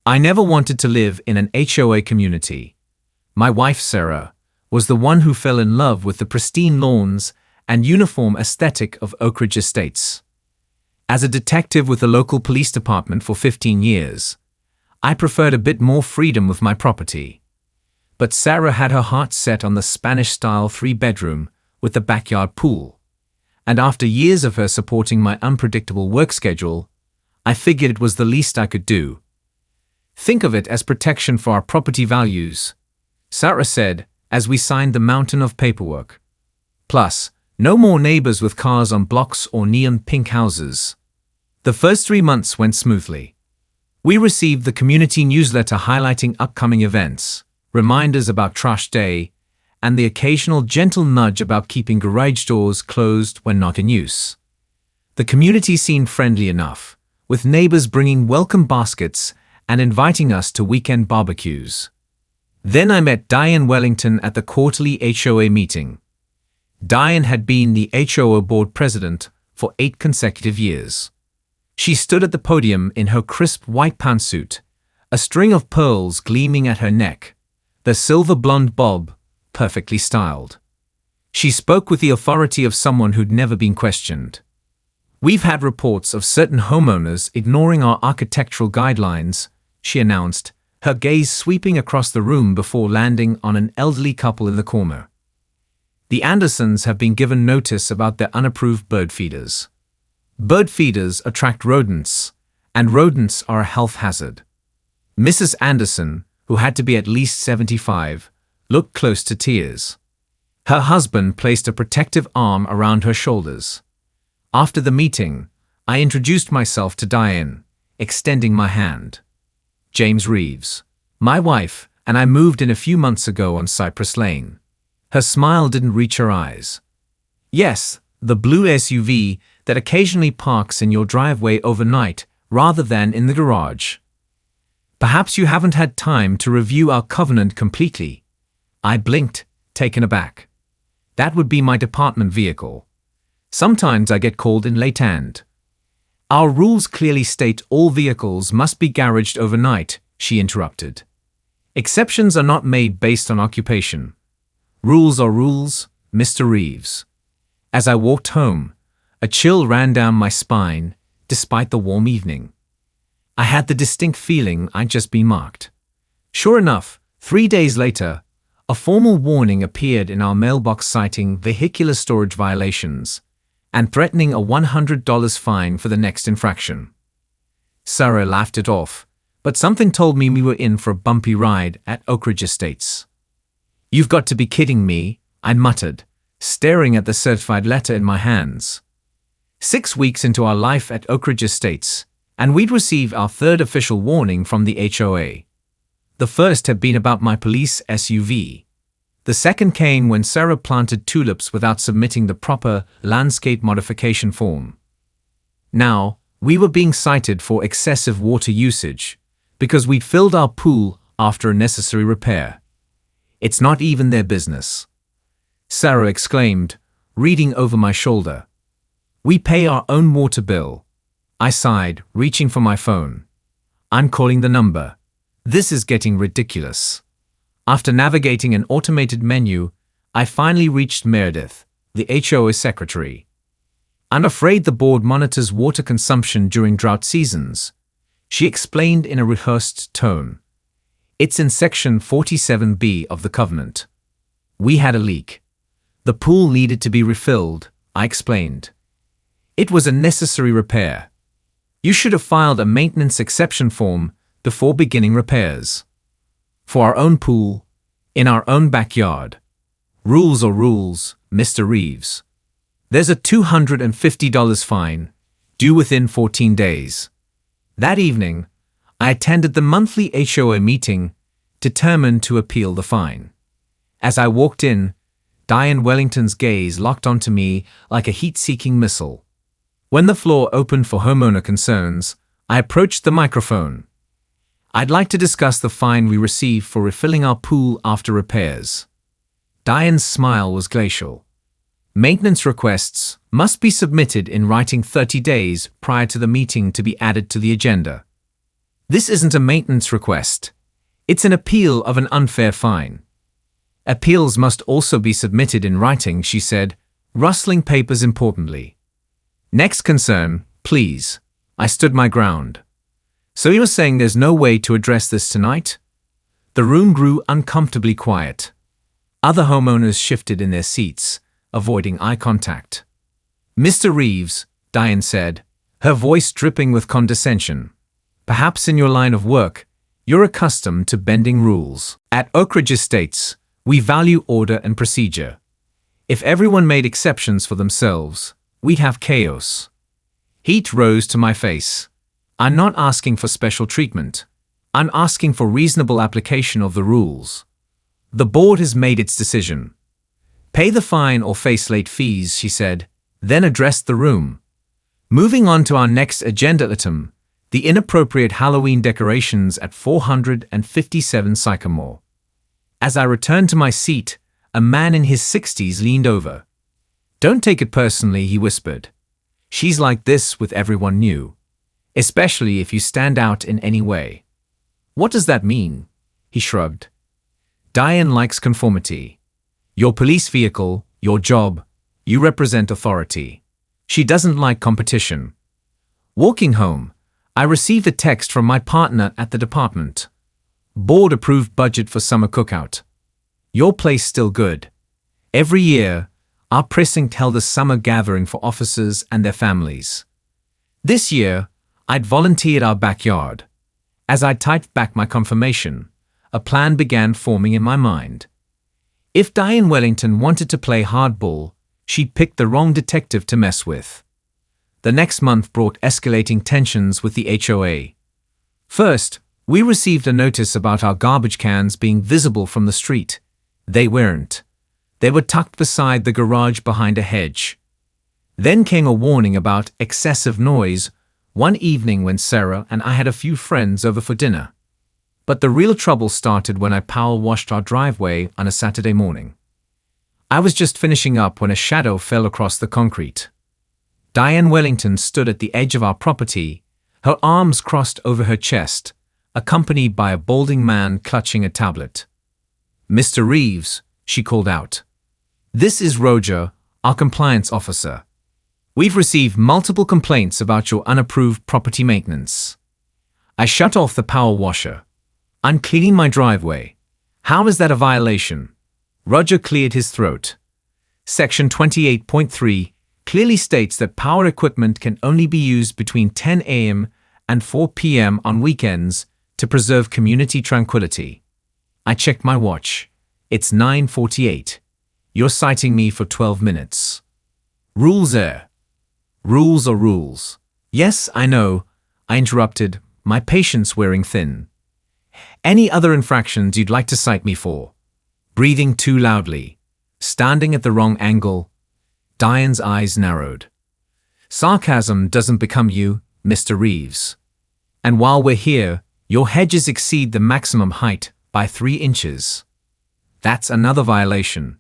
I never wanted to live in an HOA community. My wife, Sarah, was the one who fell in love with the pristine lawns and uniform aesthetic of Oak Ridge Estates. As a detective with the local police department for 15 years, I preferred a bit more freedom with my property. But Sarah had her heart set on the Spanish-style 3-bedroom with the backyard pool. And after years of her supporting my unpredictable work schedule, I figured it was the least I could do. Think of it as protection for our property values, Sarah said as we signed the mountain of paperwork. Plus, no more neighbors with cars on blocks or neon pink houses. The first 3 months went smoothly. We received the community newsletter highlighting upcoming events, reminders about trash day, and the occasional gentle nudge about keeping garage doors closed when not in use. The community seemed friendly enough, with neighbors bringing welcome baskets and inviting us to weekend barbecues. Then I met Diane Wellington at the quarterly HOA meeting. Diane had been the HOA board president for 8 consecutive years. She stood at the podium in her crisp white pantsuit, a string of pearls gleaming at her neck, the silver blonde bob perfectly styled. She spoke with the authority of someone who'd never been questioned. "We've had reports of certain homeowners ignoring our architectural guidelines," she announced, her gaze sweeping across the room before landing on an elderly couple in the corner. "The Andersons have been given notice about their unapproved bird feeders. Bird feeders attract rodents, and rodents are a health hazard." Mrs. Anderson, who had to be at least 75, looked close to tears. Her husband placed a protective arm around her shoulders. After the meeting, I introduced myself to Diane, extending my hand. "James Reeves. My wife and I moved in a few months ago on Cypress Lane." Her smile didn't reach her eyes. "Yes, the blue SUV that occasionally parks in your driveway overnight rather than in the garage. Perhaps you haven't had time to review our covenant completely." I blinked, taken aback. That would be my department vehicle. Sometimes I get called in late-hand. "Our rules clearly state all vehicles must be garaged overnight," she interrupted. "Exceptions are not made based on occupation. Rules are rules, Mr. Reeves." As I walked home, a chill ran down my spine, despite the warm evening. I had the distinct feeling I'd just been marked. Sure enough, 3 days later, a formal warning appeared in our mailbox citing vehicular storage violations and threatening a $100 fine for the next infraction. Sarah laughed it off, but something told me we were in for a bumpy ride at Oak Ridge Estates. "You've got to be kidding me," I muttered, staring at the certified letter in my hands. 6 weeks into our life at Oak Ridge Estates, and we'd received our 3rd official warning from the HOA. The first had been about my police SUV. The second came when Sarah planted tulips without submitting the proper landscape modification form. Now, we were being cited for excessive water usage because we'd filled our pool after a necessary repair. "It's not even their business," Sarah exclaimed, reading over my shoulder. "We pay our own water bill." I sighed, reaching for my phone. "I'm calling the number. This is getting ridiculous." After navigating an automated menu, I finally reached Meredith, the HOA secretary. "I'm afraid the board monitors water consumption during drought seasons," she explained in a rehearsed tone. "It's in Section 47B of the Covenant." We had a leak. The pool needed to be refilled, I explained. "It was a necessary repair. You should have filed a maintenance exception form before beginning repairs. For our own pool, in our own backyard. Rules are rules, Mr. Reeves. There's a $250 fine, due within 14 days. That evening, I attended the monthly HOA meeting, determined to appeal the fine. As I walked in, Diane Wellington's gaze locked onto me like a heat-seeking missile. When the floor opened for homeowner concerns, I approached the microphone. "I'd like to discuss the fine we received for refilling our pool after repairs." Diane's smile was glacial. "Maintenance requests must be submitted in writing 30 days prior to the meeting to be added to the agenda." This isn't a maintenance request. It's an appeal of an unfair fine. Appeals must also be submitted in writing, she said, rustling papers importantly. Next concern, please. I stood my ground. So you're saying there's no way to address this tonight? The room grew uncomfortably quiet. Other homeowners shifted in their seats, avoiding eye contact. Mr. Reeves, Diane said, her voice dripping with condescension. Perhaps in your line of work, you're accustomed to bending rules. At Oakridge Estates, we value order and procedure. If everyone made exceptions for themselves, we'd have chaos. Heat rose to my face. I'm not asking for special treatment. I'm asking for reasonable application of the rules. The board has made its decision. Pay the fine or face late fees, she said, then addressed the room. Moving on to our next agenda item, the inappropriate Halloween decorations at 457 Sycamore. As I returned to my seat, a man in his 60s leaned over. Don't take it personally, he whispered. She's like this with everyone new, especially if you stand out in any way. What does that mean? He shrugged. Diane likes conformity. Your police vehicle, your job, you represent authority. She doesn't like competition. Walking home, I received a text from my partner at the department. Board-approved budget for summer cookout. Your place still good. Every year, our precinct held a summer gathering for officers and their families. This year, I'd volunteered our backyard. As I typed back my confirmation, a plan began forming in my mind. If Diane Wellington wanted to play hardball, she'd picked the wrong detective to mess with. The next month brought escalating tensions with the HOA. First, we received a notice about our garbage cans being visible from the street. They weren't. They were tucked beside the garage behind a hedge. Then came a warning about excessive noise one evening when Sarah and I had a few friends over for dinner. But the real trouble started when I power washed our driveway on a Saturday morning. I was just finishing up when a shadow fell across the concrete. Diane Wellington stood at the edge of our property, her arms crossed over her chest, accompanied by a balding man clutching a tablet. Mr. Reeves, she called out. This is Roger, our compliance officer. We've received multiple complaints about your unapproved property maintenance. I shut off the power washer. I'm cleaning my driveway. How is that a violation? Roger cleared his throat. Section 28.3 clearly states that power equipment can only be used between 10 a.m. and 4 p.m. on weekends to preserve community tranquility. I checked my watch. It's 9:48. You're citing me for 12 minutes. Rules are. Rules are rules. Yes, I know, I interrupted, my patience wearing thin. Any other infractions you'd like to cite me for? Breathing too loudly. Standing at the wrong angle. Diane's eyes narrowed. Sarcasm doesn't become you, Mr. Reeves. And while we're here, your hedges exceed the maximum height by 3 inches. That's another violation.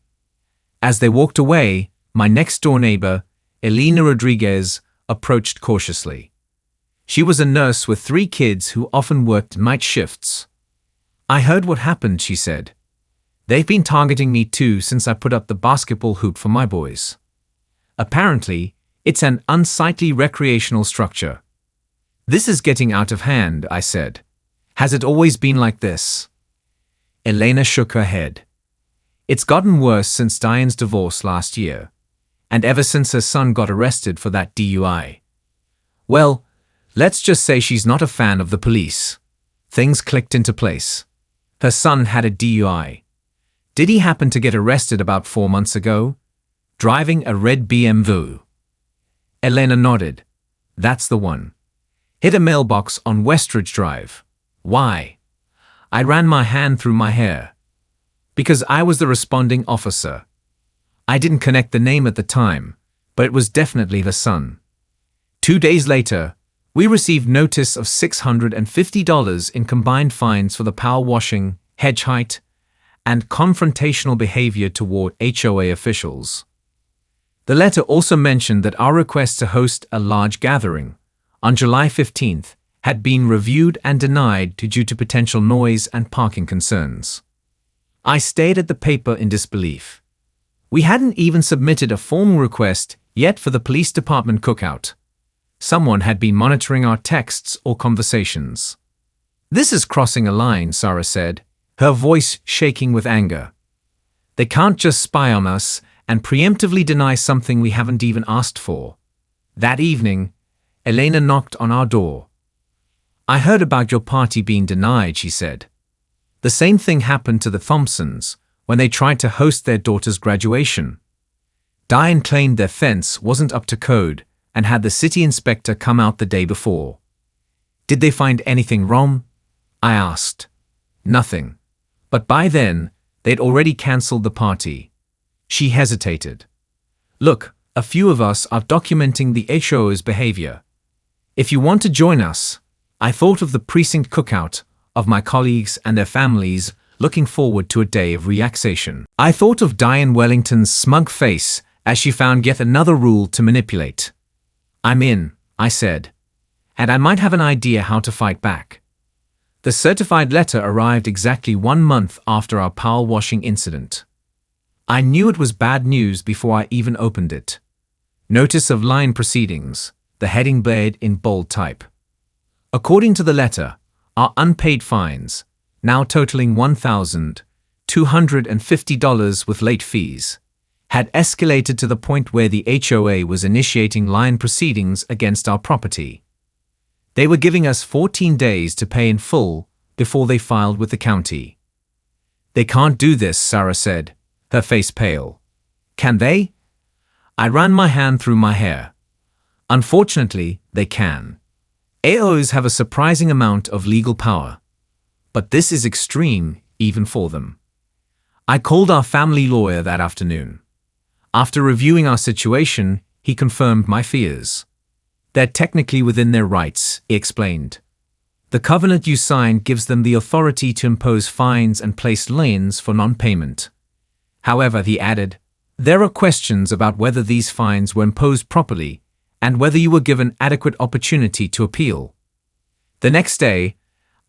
As they walked away, my next-door neighbor, Elena Rodriguez, approached cautiously. She was a nurse with 3 kids who often worked night shifts. I heard what happened, she said. They've been targeting me too since I put up the basketball hoop for my boys. Apparently, it's an unsightly recreational structure. This is getting out of hand, I said. Has it always been like this? Elena shook her head. It's gotten worse since Diane's divorce last year, and ever since her son got arrested for that DUI. Well, let's just say she's not a fan of the police. Things clicked into place. Her son had a DUI. Did he happen to get arrested about 4 months ago? Driving a red BMW. Elena nodded. That's the one. Hit a mailbox on Westridge Drive. Why? I ran my hand through my hair. Because I was the responding officer. I didn't connect the name at the time, but it was definitely the son. 2 days later, we received notice of $650 in combined fines for the power washing, hedge height, and confrontational behavior toward HOA officials. The letter also mentioned that our request to host a large gathering on July 15th had been reviewed and denied due to potential noise and parking concerns. I stared at the paper in disbelief. We hadn't even submitted a formal request yet for the police department cookout. Someone had been monitoring our texts or conversations. "This is crossing a line," Sarah said, her voice shaking with anger. "They can't just spy on us and preemptively deny something we haven't even asked for." That evening, Elena knocked on our door. "I heard about your party being denied," she said. "The same thing happened to the Thompsons when they tried to host their daughter's graduation. Diane claimed their fence wasn't up to code and had the city inspector come out the day before." "Did they find anything wrong?" I asked. "Nothing. But by then, they'd already cancelled the party." She hesitated. "Look, a few of us are documenting the HOA's behavior. If you want to join us," I thought of the precinct cookout, of my colleagues and their families looking forward to a day of relaxation. I thought of Diane Wellington's smug face as she found yet another rule to manipulate. "I'm in," I said, "and I might have an idea how to fight back." The certified letter arrived exactly 1 month after our power washing incident. I knew it was bad news before I even opened it. "Notice of line proceedings," the heading bared in bold type. According to the letter, our unpaid fines, now totaling $1,250 with late fees, had escalated to the point where the HOA was initiating line proceedings against our property. They were giving us 14 days to pay in full before they filed with the county. "They can't do this," Sarah said, her face pale. "Can they?" I ran my hand through my hair. "Unfortunately, they can. HOAs have a surprising amount of legal power. But this is extreme, even for them." I called our family lawyer that afternoon. After reviewing our situation, he confirmed my fears. "They're technically within their rights," he explained. "The covenant you signed gives them the authority to impose fines and place liens for non-payment. However," he added, "there are questions about whether these fines were imposed properly and whether you were given adequate opportunity to appeal." The next day,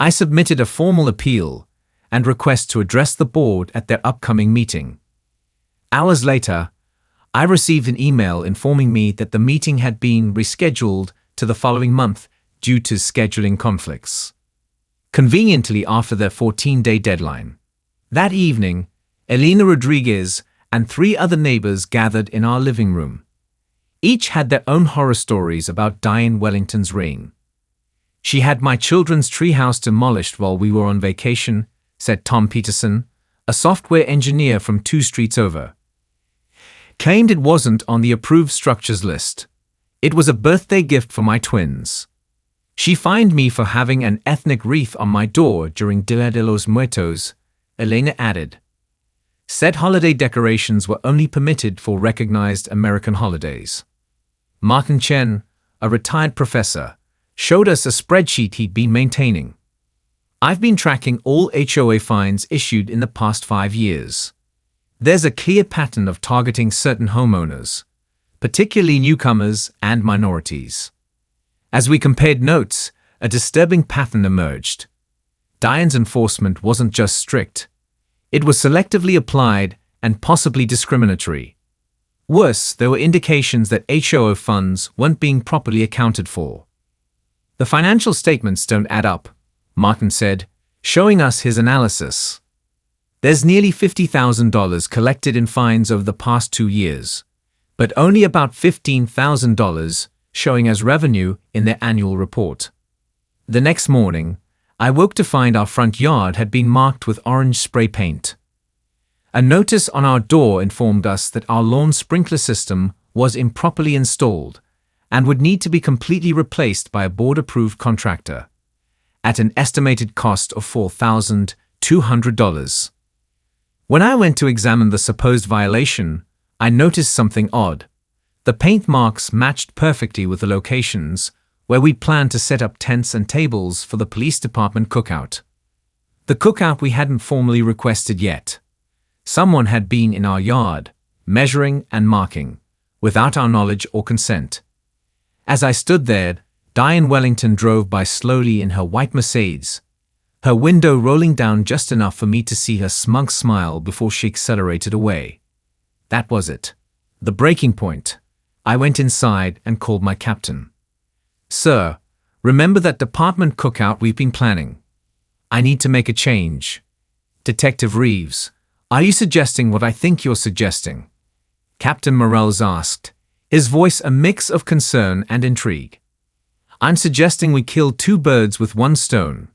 I submitted a formal appeal and request to address the board at their upcoming meeting. Hours later, I received an email informing me that the meeting had been rescheduled to the following month due to scheduling conflicts. Conveniently after their 14-day deadline. That evening, Elena Rodriguez and 3 other neighbors gathered in our living room. Each had their own horror stories about Diane Wellington's reign. "She had my children's treehouse demolished while we were on vacation," said Tom Peterson, a software engineer from 2 streets over. "Claimed it wasn't on the approved structures list. It was a birthday gift for my twins. She fined me for having an ethnic wreath on my door during Dia de los Muertos," Elena added. Said holiday decorations were only permitted for recognized American holidays. Martin Chen, a retired professor, showed us a spreadsheet he'd been maintaining. "I've been tracking all HOA fines issued in the past 5 years. There's a clear pattern of targeting certain homeowners, particularly newcomers and minorities." As we compared notes, a disturbing pattern emerged. Diane's enforcement wasn't just strict. It was selectively applied and possibly discriminatory. Worse, there were indications that HOA funds weren't being properly accounted for. "The financial statements don't add up," Martin said, showing us his analysis. "There's nearly $50,000 collected in fines over the past 2 years, but only about $15,000 showing as revenue in their annual report." The next morning, I woke to find our front yard had been marked with orange spray paint. A notice on our door informed us that our lawn sprinkler system was improperly installed and would need to be completely replaced by a board-approved contractor, at an estimated cost of $4,200. When I went to examine the supposed violation, I noticed something odd. The paint marks matched perfectly with the locations where we planned to set up tents and tables for the police department cookout. The cookout we hadn't formally requested yet. Someone had been in our yard, measuring and marking, without our knowledge or consent. As I stood there, Diane Wellington drove by slowly in her white Mercedes, her window rolling down just enough for me to see her smug smile before she accelerated away. That was it. The breaking point. I went inside and called my captain. "Sir, remember that department cookout we've been planning? I need to make a change." "Detective Reeves, are you suggesting what I think you're suggesting?" Captain Morales asked, his voice a mix of concern and intrigue. "I'm suggesting we kill two birds with one stone,"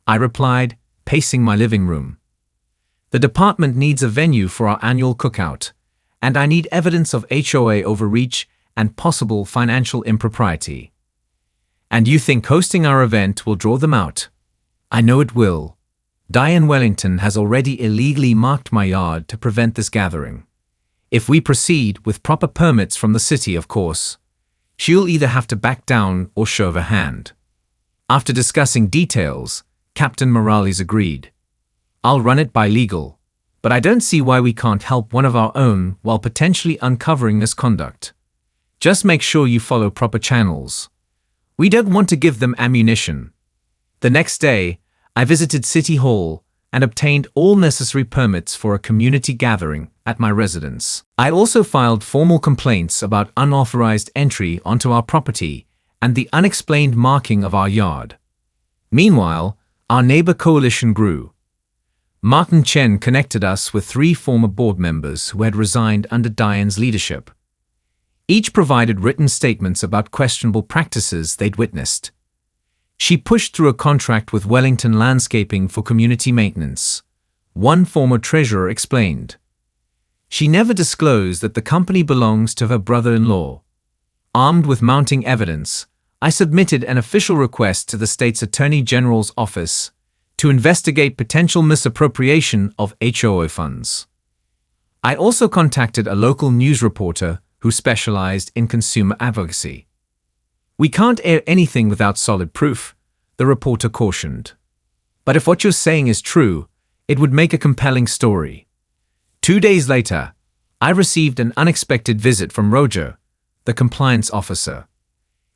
I replied, pacing my living room. "The department needs a venue for our annual cookout, and I need evidence of HOA overreach and possible financial impropriety." "And you think hosting our event will draw them out?" "I know it will. Diane Wellington has already illegally marked my yard to prevent this gathering. If we proceed with proper permits from the city, of course, she'll either have to back down or show her hand." After discussing details, Captain Morales agreed. "I'll run it by legal, but I don't see why we can't help one of our own while potentially uncovering misconduct. Just make sure you follow proper channels. We don't want to give them ammunition." The next day, I visited City Hall and obtained all necessary permits for a community gathering at my residence. I also filed formal complaints about unauthorized entry onto our property and the unexplained marking of our yard. Meanwhile, our neighbor coalition grew. Martin Chen connected us with 3 former board members who had resigned under Diane's leadership. Each provided written statements about questionable practices they'd witnessed. She pushed through a contract with Wellington Landscaping for community maintenance. One former treasurer explained. She never disclosed that the company belongs to her brother-in-law. Armed with mounting evidence, I submitted an official request to the state's Attorney General's office to investigate potential misappropriation of HOA funds. I also contacted a local news reporter who specialized in consumer advocacy. "We can't air anything without solid proof," the reporter cautioned. "But if what you're saying is true, it would make a compelling story." 2 days later, I received an unexpected visit from Roger, the compliance officer.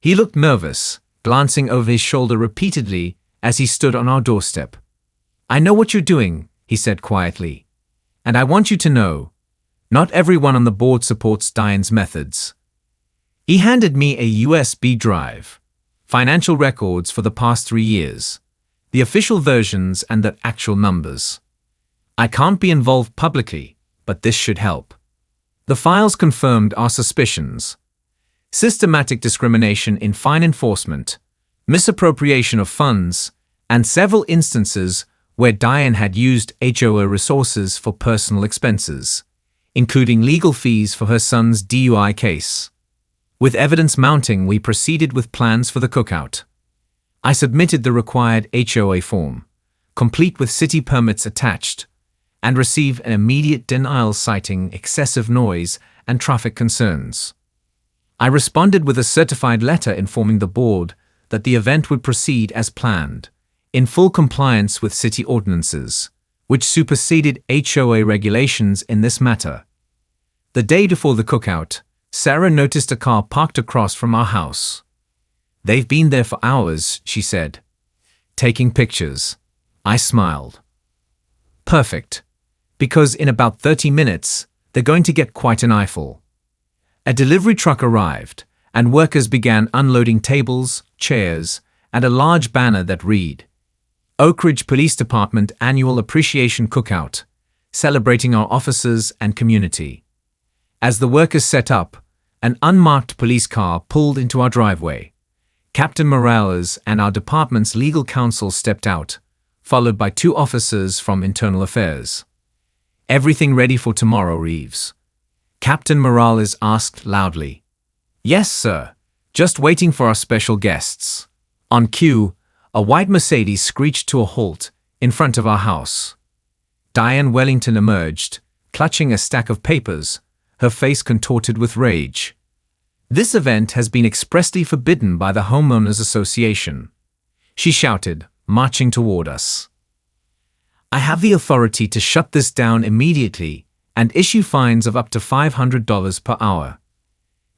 He looked nervous, glancing over his shoulder repeatedly as he stood on our doorstep. "I know what you're doing," he said quietly. "And I want you to know, not everyone on the board supports Diane's methods." He handed me a USB drive, financial records for the past 3 years, the official versions and the actual numbers. "I can't be involved publicly, but this should help." The files confirmed our suspicions. Systematic discrimination in fine enforcement, misappropriation of funds, and several instances where Diane had used HOA resources for personal expenses, including legal fees for her son's DUI case. With evidence mounting, we proceeded with plans for the cookout. I submitted the required HOA form, complete with city permits attached, and received an immediate denial citing excessive noise and traffic concerns. I responded with a certified letter informing the board that the event would proceed as planned, in full compliance with city ordinances, which superseded HOA regulations in this matter. The day before the cookout, Sarah noticed a car parked across from our house. "They've been there for hours," she said. "Taking pictures." I smiled. "Perfect. Because in about 30 minutes, they're going to get quite an eyeful." A delivery truck arrived, and workers began unloading tables, chairs, and a large banner that read, "Oak Ridge Police Department Annual Appreciation Cookout, celebrating our officers and community." As the workers set up, an unmarked police car pulled into our driveway. Captain Morales and our department's legal counsel stepped out, followed by 2 officers from Internal Affairs. "Everything ready for tomorrow, Reeves?" Captain Morales asked loudly. "Yes, sir. Just waiting for our special guests." On cue, a white Mercedes screeched to a halt in front of our house. Diane Wellington emerged, clutching a stack of papers, her face contorted with rage. "This event has been expressly forbidden by the Homeowners Association," she shouted, marching toward us. "I have the authority to shut this down immediately and issue fines of up to $500 per hour."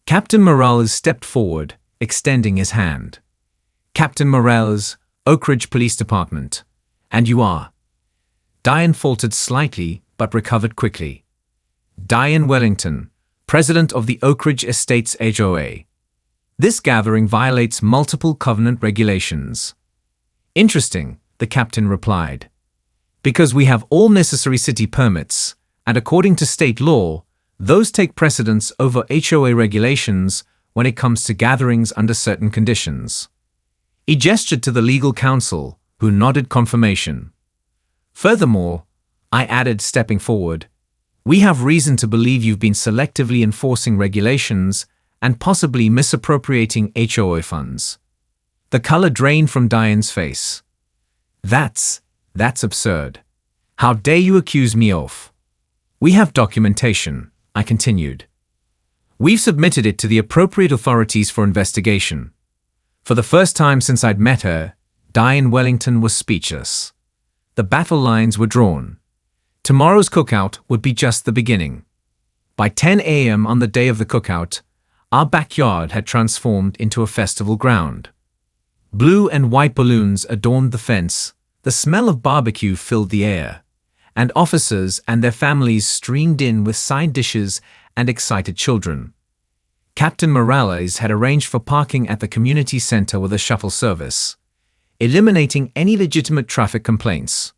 Captain Morales stepped forward, extending his hand. Captain Morales, Oak Ridge Police Department. And you are? Diane faltered slightly, but recovered quickly. Diane Wellington, President of the Oak Ridge Estates HOA. This gathering violates multiple covenant regulations. Interesting, the captain replied. Because we have all necessary city permits, and according to state law, those take precedence over HOA regulations when it comes to gatherings under certain conditions. He gestured to the legal counsel, who nodded confirmation. Furthermore, I added, stepping forward, we have reason to believe you've been selectively enforcing regulations and possibly misappropriating HOA funds. The color drained from Diane's face. That's absurd. How dare you accuse me of? We have documentation, I continued. We've submitted it to the appropriate authorities for investigation. For the first time since I'd met her, Diane Wellington was speechless. The battle lines were drawn. Tomorrow's cookout would be just the beginning. By 10 a.m. on the day of the cookout, our backyard had transformed into a festival ground. Blue and white balloons adorned the fence, the smell of barbecue filled the air, and officers and their families streamed in with side dishes and excited children. Captain Morales had arranged for parking at the community center with a shuttle service, eliminating any legitimate traffic complaints.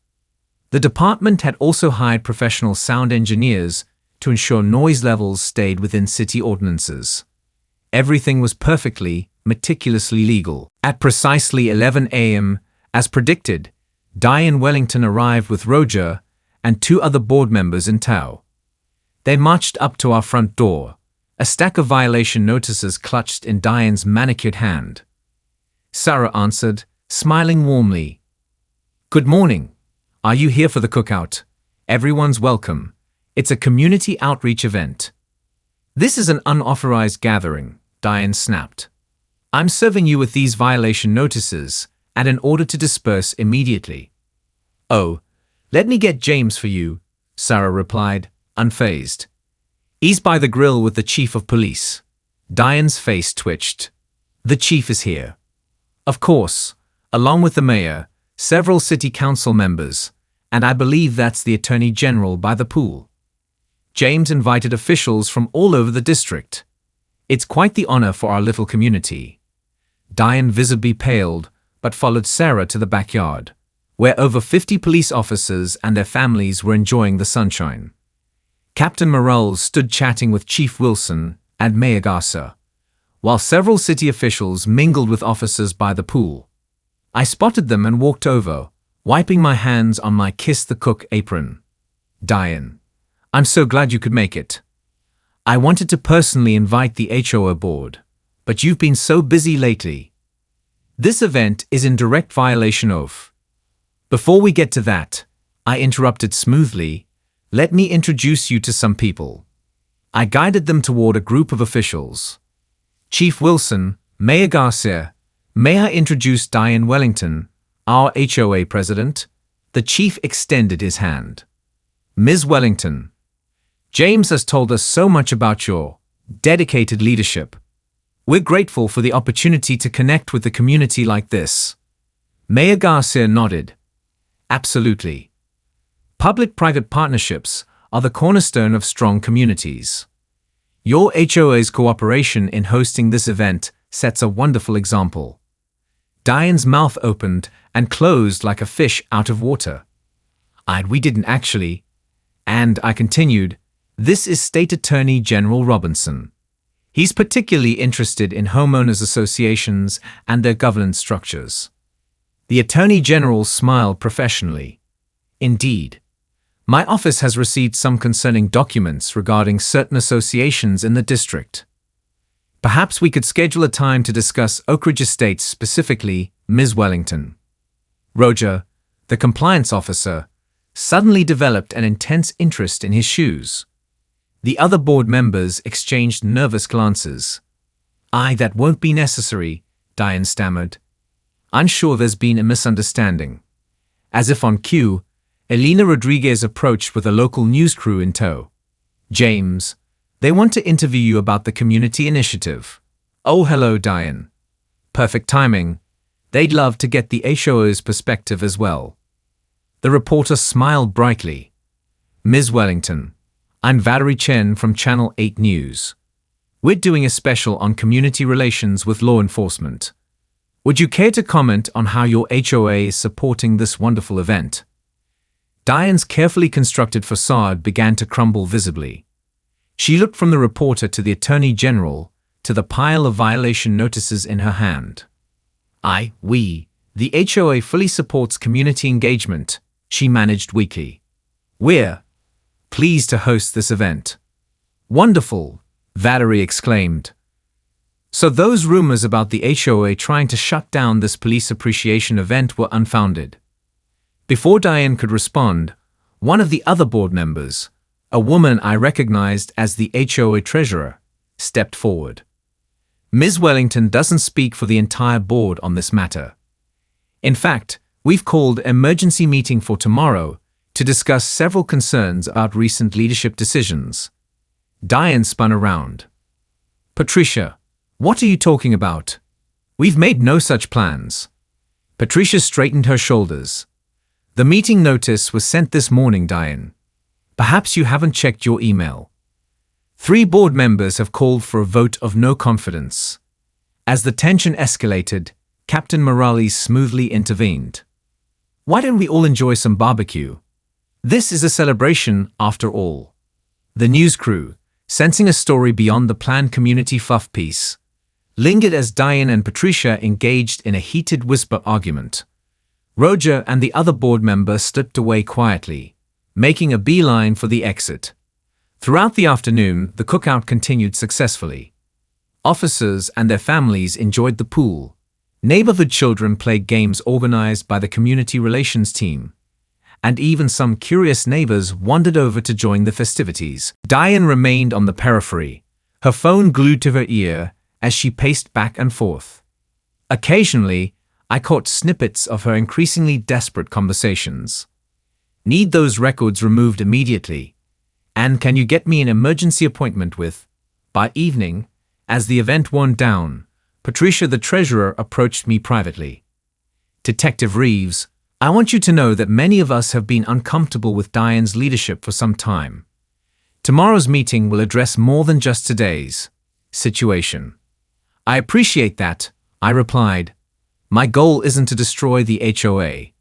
The department had also hired professional sound engineers to ensure noise levels stayed within city ordinances. Everything was perfectly, meticulously legal. At precisely 11 a.m., as predicted, Diane Wellington arrived with Roger and 2 other board members in tow. They marched up to our front door, a stack of violation notices clutched in Diane's manicured hand. Sarah answered, smiling warmly. Good morning. Are you here for the cookout? Everyone's welcome. It's a community outreach event. This is an unauthorized gathering, Diane snapped. I'm serving you with these violation notices and an order to disperse immediately. Oh, let me get James for you, Sarah replied, unfazed. He's by the grill with the chief of police. Diane's face twitched. The chief is here. Of course, along with the mayor, several city council members, and I believe that's the attorney general by the pool. James invited officials from all over the district. It's quite the honor for our little community. Diane visibly paled, but followed Sarah to the backyard, where over 50 police officers and their families were enjoying the sunshine. Captain Morales stood chatting with Chief Wilson and Mayor Garza, while several city officials mingled with officers by the pool. I spotted them and walked over, wiping my hands on my Kiss the Cook apron. Diane, I'm so glad you could make it. I wanted to personally invite the HOA board, but you've been so busy lately. This event is in direct violation of. Before we get to that, I interrupted smoothly, let me introduce you to some people. I guided them toward a group of officials. Chief Wilson, Mayor Garcia, may I introduce Diane Wellington, our HOA president? The chief extended his hand. Ms. Wellington, James has told us so much about your dedicated leadership. We're grateful for the opportunity to connect with the community like this. Mayor Garcia nodded. Absolutely. Public-private partnerships are the cornerstone of strong communities. Your HOA's cooperation in hosting this event sets a wonderful example. Diane's mouth opened and closed like a fish out of water. We didn't actually. And I continued, this is State Attorney General Robinson. He's particularly interested in homeowners associations and their governance structures. The Attorney General smiled professionally. Indeed. My office has received some concerning documents regarding certain associations in the district. Perhaps we could schedule a time to discuss Oak Ridge Estates specifically, Ms. Wellington. Roger, the compliance officer, suddenly developed an intense interest in his shoes. The other board members exchanged nervous glances. That won't be necessary, Diane stammered. I'm sure there's been a misunderstanding. As if on cue, Elena Rodriguez approached with a local news crew in tow. James, they want to interview you about the community initiative. Oh, hello, Diane. Perfect timing. They'd love to get the HOA's perspective as well. The reporter smiled brightly. Ms. Wellington, I'm Valerie Chen from Channel 8 News. We're doing a special on community relations with law enforcement. Would you care to comment on how your HOA is supporting this wonderful event? Diane's carefully constructed facade began to crumble visibly. She looked from the reporter to the Attorney General, to the pile of violation notices in her hand. We, the HOA fully supports community engagement, she managed weakly. We're pleased to host this event. Wonderful, Valerie exclaimed. So those rumors about the HOA trying to shut down this police appreciation event were unfounded. Before Diane could respond, one of the other board members, a woman I recognized as the HOA treasurer, stepped forward. Ms. Wellington doesn't speak for the entire board on this matter. In fact, we've called an emergency meeting for tomorrow to discuss several concerns about recent leadership decisions. Diane spun around. Patricia, what are you talking about? We've made no such plans. Patricia straightened her shoulders. The meeting notice was sent this morning, Diane. Perhaps you haven't checked your email. 3 board members have called for a vote of no confidence. As the tension escalated, Captain Morales smoothly intervened. Why don't we all enjoy some barbecue? This is a celebration, after all. The news crew, sensing a story beyond the planned community fluff piece, lingered as Diane and Patricia engaged in a heated whisper argument. Roger and the other board member slipped away quietly, making a beeline for the exit. Throughout the afternoon, the cookout continued successfully. Officers and their families enjoyed the pool. Neighborhood children played games organized by the community relations team. And even some curious neighbors wandered over to join the festivities. Diane remained on the periphery, her phone glued to her ear as she paced back and forth. Occasionally, I caught snippets of her increasingly desperate conversations. Need those records removed immediately. And can you get me an emergency appointment with? By evening, as the event wound down, Patricia the treasurer approached me privately. Detective Reeves, I want you to know that many of us have been uncomfortable with Diane's leadership for some time. Tomorrow's meeting will address more than just today's situation. I appreciate that, I replied. My goal isn't to destroy the HOA.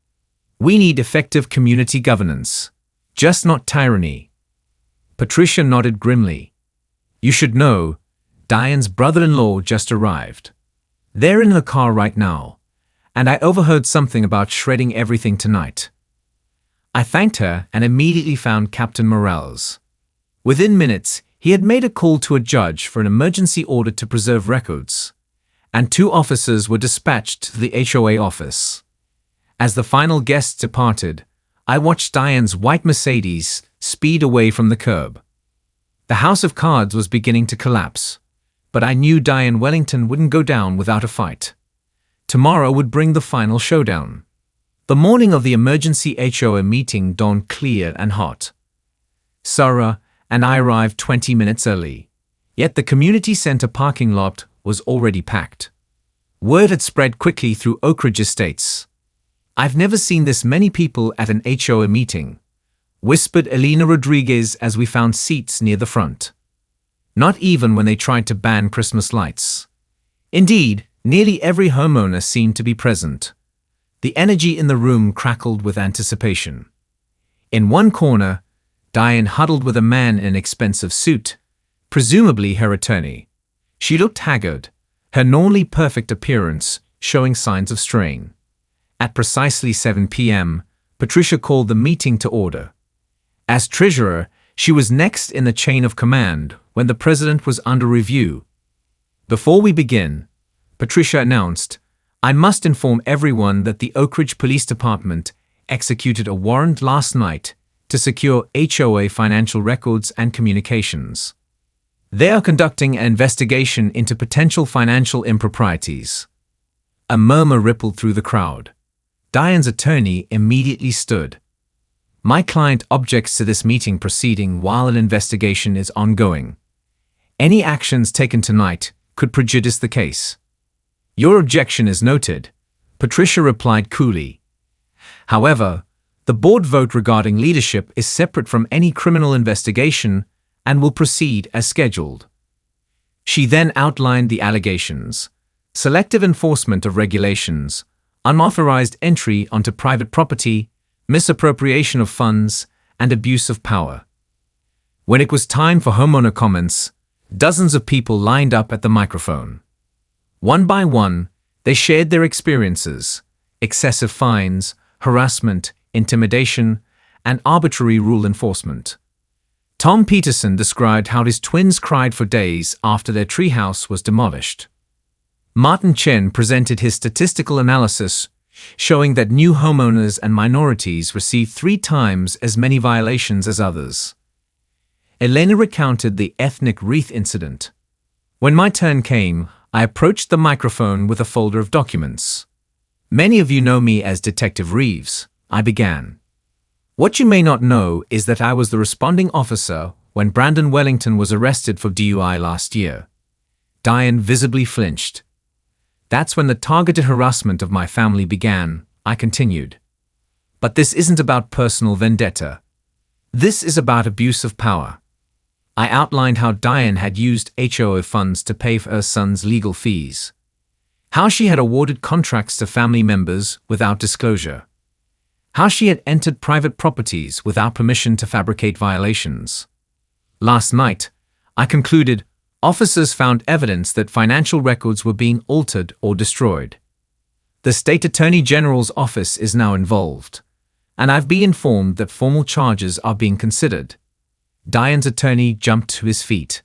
We need effective community governance, just not tyranny. Patricia nodded grimly. You should know, Diane's brother-in-law just arrived. They're in the car right now, and I overheard something about shredding everything tonight. I thanked her and immediately found Captain Morales. Within minutes, he had made a call to a judge for an emergency order to preserve records, and 2 officers were dispatched to the HOA office. As the final guests departed, I watched Diane's white Mercedes speed away from the curb. The house of cards was beginning to collapse, but I knew Diane Wellington wouldn't go down without a fight. Tomorrow would bring the final showdown. The morning of the emergency HOA meeting dawned clear and hot. Sarah and I arrived 20 minutes early, yet the community center parking lot was already packed. Word had spread quickly through Oak Ridge Estates. I've never seen this many people at an HOA meeting, whispered Elena Rodriguez as we found seats near the front. Not even when they tried to ban Christmas lights. Indeed, nearly every homeowner seemed to be present. The energy in the room crackled with anticipation. In one corner, Diane huddled with a man in an expensive suit, presumably her attorney. She looked haggard, her normally perfect appearance showing signs of strain. At precisely 7 p.m., Patricia called the meeting to order. As treasurer, she was next in the chain of command when the president was under review. Before we begin, Patricia announced, I must inform everyone that the Oak Ridge Police Department executed a warrant last night to secure HOA financial records and communications. They are conducting an investigation into potential financial improprieties. A murmur rippled through the crowd. Diane's attorney immediately stood. My client objects to this meeting proceeding while an investigation is ongoing. Any actions taken tonight could prejudice the case. Your objection is noted, Patricia replied coolly. However, the board vote regarding leadership is separate from any criminal investigation and will proceed as scheduled. She then outlined the allegations: selective enforcement of regulations, unauthorized entry onto private property, misappropriation of funds, and abuse of power. When it was time for homeowner comments, dozens of people lined up at the microphone. One by one, they shared their experiences: excessive fines, harassment, intimidation, and arbitrary rule enforcement. Tom Peterson described how his twins cried for days after their treehouse was demolished. Martin Chen presented his statistical analysis, showing that new homeowners and minorities received 3 times as many violations as others. Elena recounted the ethnic wreath incident. When my turn came, I approached the microphone with a folder of documents. "Many of you know me as Detective Reeves," I began. "What you may not know is that I was the responding officer when Brandon Wellington was arrested for DUI last year." Diane visibly flinched. "That's when the targeted harassment of my family began," I continued. "But this isn't about personal vendetta. This is about abuse of power." I outlined how Diane had used HOA funds to pay for her son's legal fees, how she had awarded contracts to family members without disclosure, how she had entered private properties without permission to fabricate violations. Last night, I concluded, officers found evidence that financial records were being altered or destroyed. The State Attorney General's office is now involved, and I've been informed that formal charges are being considered. Diane's attorney jumped to his feet.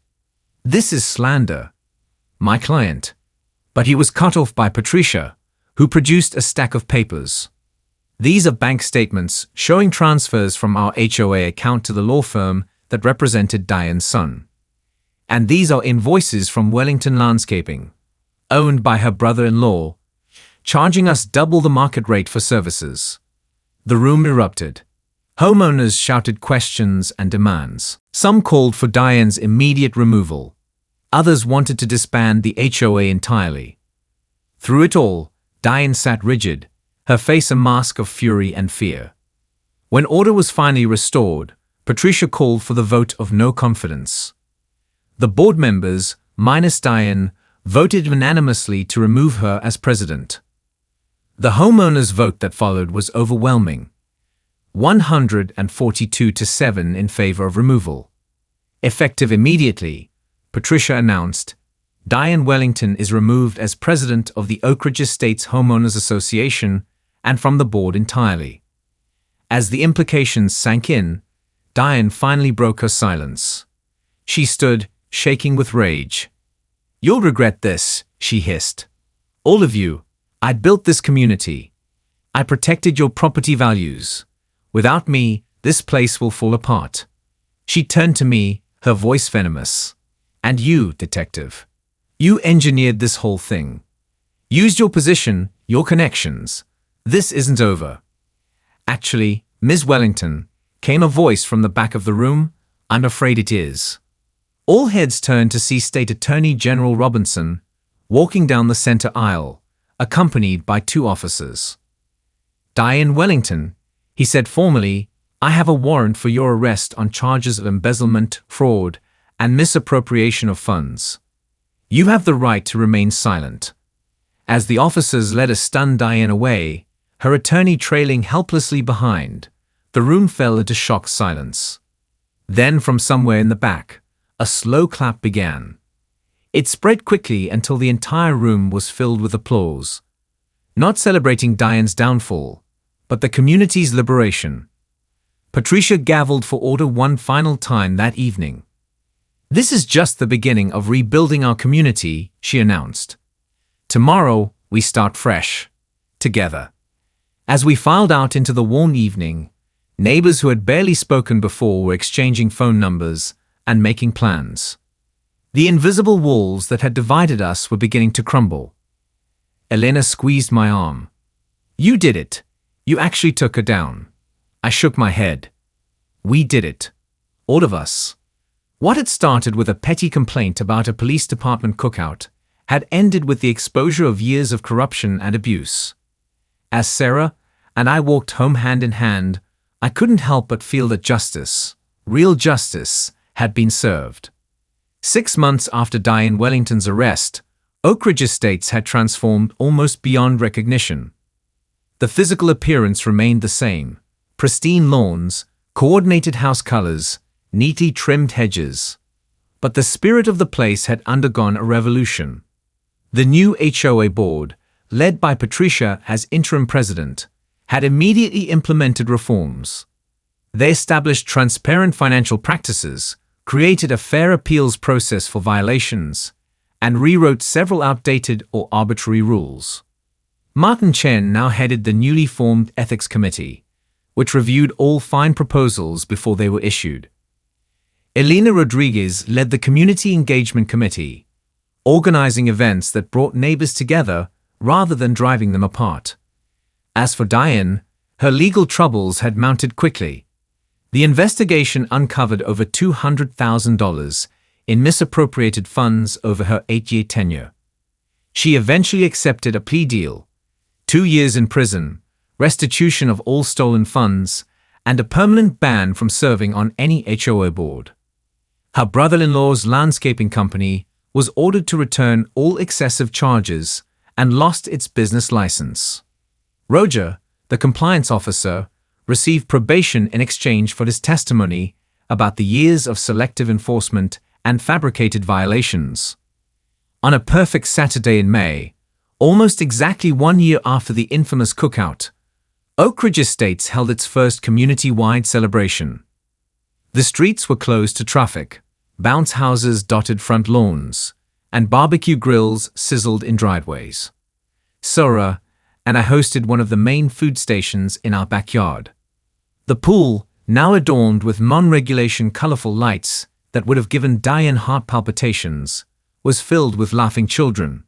"This is slander." My client. But he was cut off by Patricia, who produced a stack of papers. "These are bank statements showing transfers from our HOA account to the law firm that represented Diane's son. And these are invoices from Wellington Landscaping, owned by her brother-in-law, charging us double the market rate for services." The room erupted. Homeowners shouted questions and demands. Some called for Diane's immediate removal. Others wanted to disband the HOA entirely. Through it all, Diane sat rigid, her face a mask of fury and fear. When order was finally restored, Patricia called for the vote of no confidence. The board members, minus Diane, voted unanimously to remove her as president. The homeowners' vote that followed was overwhelming: 142-7 in favor of removal. Effective immediately, Patricia announced, "Diane Wellington is removed as president of the Oak Ridge Estates Homeowners Association and from the board entirely." As the implications sank in, Diane finally broke her silence. She stood, shaking with rage. "You'll regret this," she hissed. "All of you. I built this community. I protected your property values. Without me, this place will fall apart." She turned to me, her voice venomous. "And you, detective. You engineered this whole thing. Used your position, your connections. This isn't over." "Actually, Ms. Wellington," came a voice from the back of the room, "I'm afraid it is." All heads turned to see State Attorney General Robinson walking down the center aisle, accompanied by 2 officers. "Diane Wellington," he said formally, "I have a warrant for your arrest on charges of embezzlement, fraud, and misappropriation of funds. You have the right to remain silent." As the officers led a stunned Diane away, her attorney trailing helplessly behind, the room fell into shocked silence. Then from somewhere in the back, a slow clap began. It spread quickly until the entire room was filled with applause. Not celebrating Diane's downfall, but the community's liberation. Patricia gavelled for order one final time that evening. "This is just the beginning of rebuilding our community," she announced. "Tomorrow, we start fresh. Together." As we filed out into the warm evening, neighbors who had barely spoken before were exchanging phone numbers and making plans. The invisible walls that had divided us were beginning to crumble. Elena squeezed my arm. "You did it. You actually took her down." I shook my head. "We did it. All of us." What had started with a petty complaint about a police department cookout had ended with the exposure of years of corruption and abuse. As Sarah and I walked home hand in hand, I couldn't help but feel that justice, real justice, had been served. 6 months after Diane Wellington's arrest, Oak Ridge Estates had transformed almost beyond recognition. The physical appearance remained the same: pristine lawns, coordinated house colors, neatly trimmed hedges. But the spirit of the place had undergone a revolution. The new HOA board, led by Patricia as interim president, had immediately implemented reforms. They established transparent financial practices, created a fair appeals process for violations, and rewrote several outdated or arbitrary rules. Martin Chen now headed the newly formed Ethics Committee, which reviewed all fine proposals before they were issued. Elena Rodriguez led the Community Engagement Committee, organizing events that brought neighbors together rather than driving them apart. As for Diane, her legal troubles had mounted quickly. The investigation uncovered over $200,000 in misappropriated funds over her 8-year tenure. She eventually accepted a plea deal: 2 years in prison, restitution of all stolen funds, and a permanent ban from serving on any HOA board. Her brother-in-law's landscaping company was ordered to return all excessive charges and lost its business license. Roger, the compliance officer, received probation in exchange for his testimony about the years of selective enforcement and fabricated violations. On a perfect Saturday in May, almost exactly 1 year after the infamous cookout, Oak Ridge Estates held its first community-wide celebration. The streets were closed to traffic, bounce houses dotted front lawns, and barbecue grills sizzled in driveways. Sarah and I hosted one of the main food stations in our backyard. The pool, now adorned with non-regulation colorful lights that would have given Diane heart palpitations, was filled with laughing children.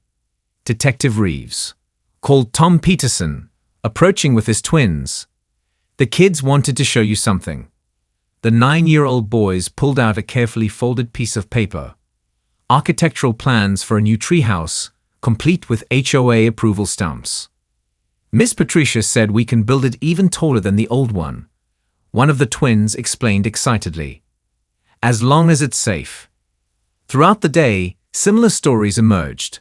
Detective Reeves called Tom Peterson, approaching with his twins. The kids wanted to show you something. The 9-year-old boys pulled out a carefully folded piece of paper. Architectural plans for a new treehouse, complete with HOA approval stamps. Miss Patricia said we can build it even taller than the old one. One of the twins explained excitedly. As long as it's safe. Throughout the day, similar stories emerged.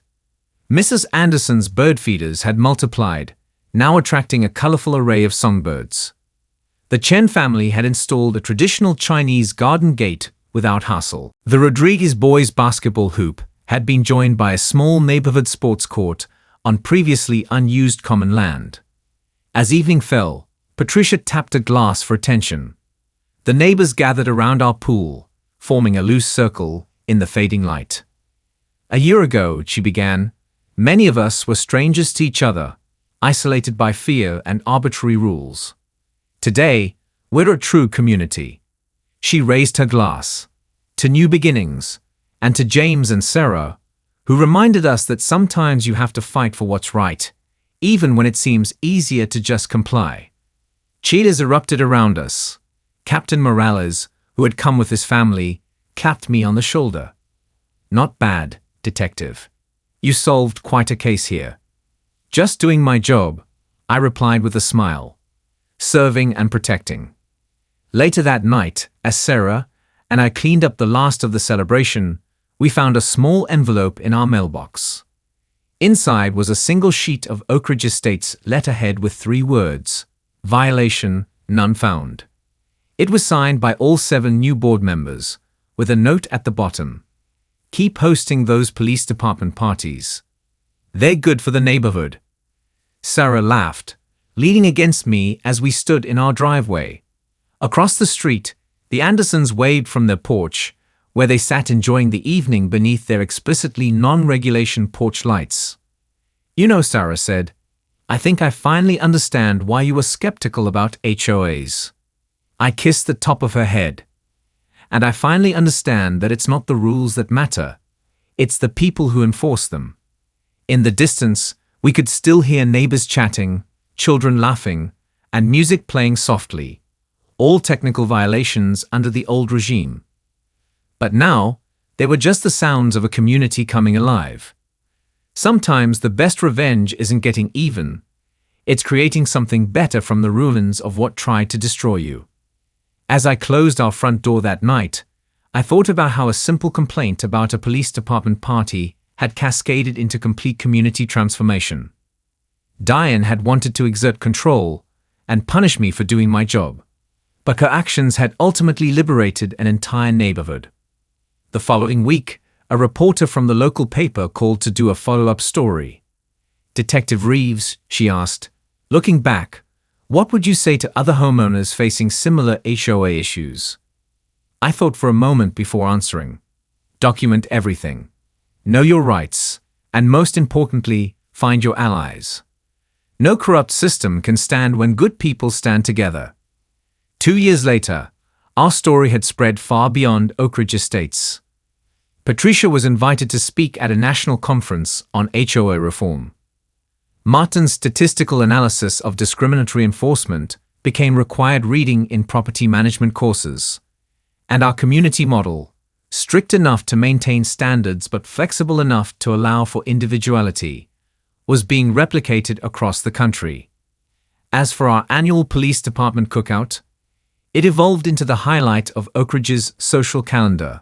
Mrs. Anderson's bird feeders had multiplied, now attracting a colorful array of songbirds. The Chen family had installed a traditional Chinese garden gate without hassle. The Rodriguez boys' basketball hoop had been joined by a small neighborhood sports court on previously unused common land. As evening fell, Patricia tapped a glass for attention. The neighbors gathered around our pool, forming a loose circle in the fading light. A year ago, she began, many of us were strangers to each other, isolated by fear and arbitrary rules. Today, we're a true community. She raised her glass. To new beginnings, and to James and Sarah, who reminded us that sometimes you have to fight for what's right, even when it seems easier to just comply. Cheers erupted around us. Captain Morales, who had come with his family, clapped me on the shoulder. Not bad, detective. You solved quite a case here. Just doing my job, I replied with a smile. Serving and protecting. Later that night, as Sarah and I cleaned up the last of the celebration, we found a small envelope in our mailbox. Inside was a single sheet of Oak Ridge Estates letterhead with 3 words: violation, none found. It was signed by all 7 new board members, with a note at the bottom. Keep hosting those police department parties. They're good for the neighborhood. Sarah laughed, leaning against me as we stood in our driveway. Across the street, the Andersons waved from their porch, where they sat enjoying the evening beneath their explicitly non-regulation porch lights. You know, Sarah said, I think I finally understand why you were skeptical about HOAs. I kissed the top of her head. And I finally understand that it's not the rules that matter. It's the people who enforce them. In the distance, we could still hear neighbors chatting, children laughing, and music playing softly. All technical violations under the old regime. But now, they were just the sounds of a community coming alive. Sometimes the best revenge isn't getting even. It's creating something better from the ruins of what tried to destroy you. As I closed our front door that night, I thought about how a simple complaint about a police department party had cascaded into complete community transformation. Diane had wanted to exert control and punish me for doing my job, but her actions had ultimately liberated an entire neighborhood. The following week, a reporter from the local paper called to do a follow-up story. "Detective Reeves," she asked, "looking back, what would you say to other homeowners facing similar HOA issues?" I thought for a moment before answering. Document everything. Know your rights, and most importantly, find your allies. No corrupt system can stand when good people stand together. 2 years later, our story had spread far beyond Oak Ridge Estates. Patricia was invited to speak at a national conference on HOA reform. Martin's statistical analysis of discriminatory enforcement became required reading in property management courses. And our community model, strict enough to maintain standards but flexible enough to allow for individuality, was being replicated across the country. As for our annual police department cookout, it evolved into the highlight of Oak Ridge's social calendar,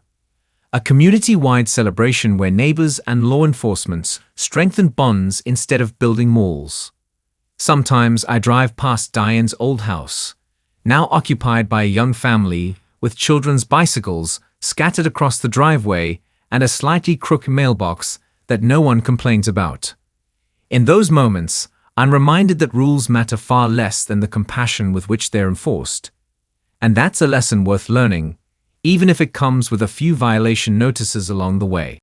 a community-wide celebration where neighbors and law enforcement strengthened bonds instead of building walls. Sometimes I drive past Diane's old house, now occupied by a young family with children's bicycles scattered across the driveway and a slightly crooked mailbox that no one complains about. In those moments, I'm reminded that rules matter far less than the compassion with which they're enforced. And that's a lesson worth learning, even if it comes with a few violation notices along the way.